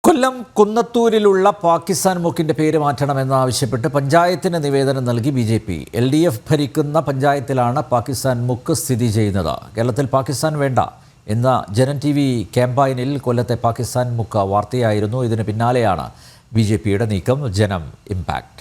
കൊല്ലം കുന്നത്തൂരിലുള്ള പാകിസ്ഥാൻ മുക്കിന്റെ പേര് മാറ്റണമെന്നാവശ്യപ്പെട്ട് പഞ്ചായത്തിന് നിവേദനം നൽകി ബി.ജെ.പി. LDF ഭരിക്കുന്ന പഞ്ചായത്തിലാണ് പാകിസ്ഥാൻ മുക്ക് സ്ഥിതി ചെയ്യുന്നത്. കേരളത്തിൽ പാകിസ്ഥാൻ വേണ്ട എന്ന ജനം TV ക്യാമ്പയിനിൽ കൊല്ലത്തെ പാകിസ്ഥാൻ മുക്ക് വാർത്തയായിരുന്നു. ഇതിന് പിന്നാലെയാണ് ബി.ജെ.പിയുടെ നീക്കം. ജനം ഇമ്പാക്ട്.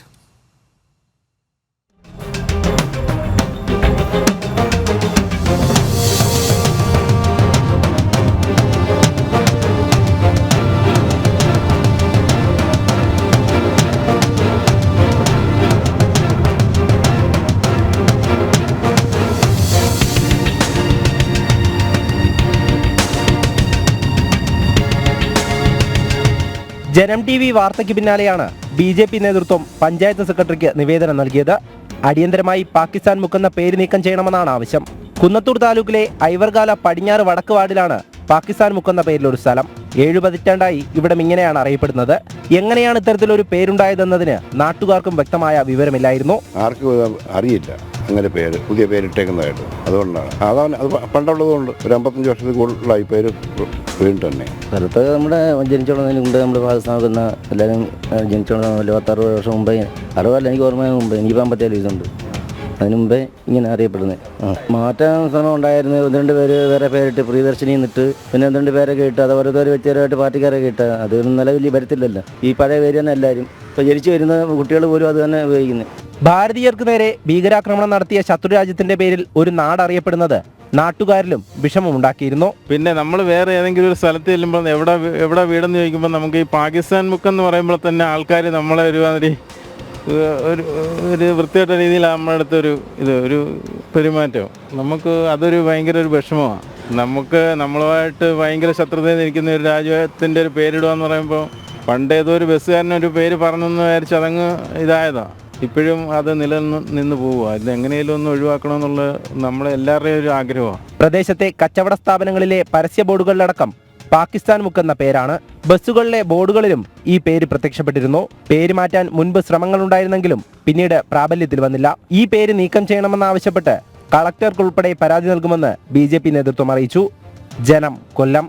ജനം TV വാർത്തയ്ക്ക് പിന്നാലെയാണ് ബി.ജെ.പി. നേതൃത്വം പഞ്ചായത്ത് സെക്രട്ടറിക്ക് നിവേദനം നൽകിയത്. അടിയന്തരമായി പാകിസ്ഥാൻ മുക്കെന്ന പേര് നീക്കം ചെയ്യണമെന്നാണ് ആവശ്യം. കുന്നത്തൂർ താലൂക്കിലെ ഐവർകാല പടിഞ്ഞാറ് വടക്ക് വാർഡിലാണ് പാകിസ്ഥാൻ മുക്കെന്ന പേരിലൊരു സ്ഥലം. 7 പതിറ്റാണ്ടായി ഇവിടം ഇങ്ങനെയാണ് അറിയപ്പെടുന്നത്. എങ്ങനെയാണ് ഇത്തരത്തിലൊരു പേരുണ്ടായതെന്നതിന് നാട്ടുകാർക്കും വ്യക്തമായ വിവരമില്ലായിരുന്നു. ആർക്കും അറിയില്ല അങ്ങനെ പേര്, പുതിയ പേരിട്ടേക്കുന്നതായിട്ട്. അതുകൊണ്ടാണ് അത് പണ്ടുള്ളതുകൊണ്ട് ഒരു 55 വർഷത്തിൽ കൂടുതലായി പേര് വീണ്ടും തന്നെ. സ്ഥലത്ത് നമ്മുടെ ജനിച്ചോളുന്നതിന് മുമ്പ് നമ്മൾ പാകിസ്ഥാൻ എല്ലാവരും ജനിച്ചോളുന്ന 56 വർഷം മുമ്പേ, 60 എനിക്ക് ഓർമ്മ മുമ്പ്, എനിക്ക് 57 ഇതുണ്ട്. അതിന് മുമ്പേ ഇങ്ങനെ അറിയപ്പെടുന്നത്. മാറ്റാൻ ശ്രമം ഉണ്ടായിരുന്നു. 1-2 പേര് വേറെ പേരിട്ട് പ്രിയദർശിനി നിന്നിട്ട് പിന്നെ 1-2 പേരൊക്കെ ഇട്ട് അത് ഓരോരുത്തർ വ്യക്തിപരമായിട്ട് പാർട്ടിക്കാരൊക്കെ ഇട്ട് അതൊന്നും നിലവിൽ വരത്തില്ലല്ലോ. ഈ പഴയ പേര് തന്നെ എല്ലാവരും ഇപ്പോൾ ജനിച്ചു വരുന്ന കുട്ടികൾ പോലും അത് തന്നെ ഉപയോഗിക്കുന്നത്. ഭാരതീയർക്ക് നേരെ ഭീകരാക്രമണം നടത്തിയ ശത്രുരാജ്യത്തിന്റെ പേരിൽ ഒരു നാട് അറിയപ്പെടുന്നത് നാട്ടുകാരിലും വിഷമമുണ്ടാക്കിയിരുന്നു. പിന്നെ നമ്മൾ വേറെ ഏതെങ്കിലും ഒരു സ്ഥലത്ത് ചെല്ലുമ്പോൾ എവിടെ വീടെന്ന് ചോദിക്കുമ്പോൾ നമുക്ക് ഈ പാകിസ്ഥാൻ മുക്കെന്ന് പറയുമ്പോൾ തന്നെ ആൾക്കാർ നമ്മളെ ഒരു വൃത്തികെട്ട രീതിയിലാണ് നമ്മുടെ അടുത്തൊരു ഒരു പെരുമാറ്റം. നമുക്ക് അതൊരു ഭയങ്കര ഒരു വിഷമമാണ്. നമ്മളുമായിട്ട് ഭയങ്കര ശത്രുതയിൽ നിൽക്കുന്ന ഒരു രാജ്യത്തിൻ്റെ ഒരു പേരിടുക എന്ന് പറയുമ്പോൾ പണ്ടേതോ ഒരു ബസ്സുകാരനൊരു പേര് പറഞ്ഞെന്ന് വിചാരിച്ച് അതങ്ങ് ഇതായതാണ്. ഇപ്പോഴും അത് നിലനിന്ന് പോവുക. ഇത് എങ്ങനെയും ഒന്ന് ഒഴിവാക്കണമെന്നുള്ള നമ്മളെ എല്ലാവരുടെയും ഒരു ആഗ്രഹമാണ്. പ്രദേശത്തെ കച്ചവട സ്ഥാപനങ്ങളിലെ പരസ്യ ബോർഡുകളിലടക്കം പാകിസ്ഥാൻ മുക്കെന്ന പേരാണ്. ബസ്സുകളിലെ ബോർഡുകളിലും ഈ പേര് പ്രത്യക്ഷപ്പെട്ടിരുന്നു. പേര് മാറ്റാൻ മുൻപ് ശ്രമങ്ങളുണ്ടായിരുന്നെങ്കിലും പിന്നീട് പ്രാബല്യത്തിൽ വന്നില്ല. ഈ പേര് നീക്കം ചെയ്യണമെന്നാവശ്യപ്പെട്ട് കളക്ടർക്കുൾപ്പെടെ പരാതി നൽകുമെന്ന് ബി.ജെ.പി. നേതൃത്വം അറിയിച്ചു. ജനം, കൊല്ലം.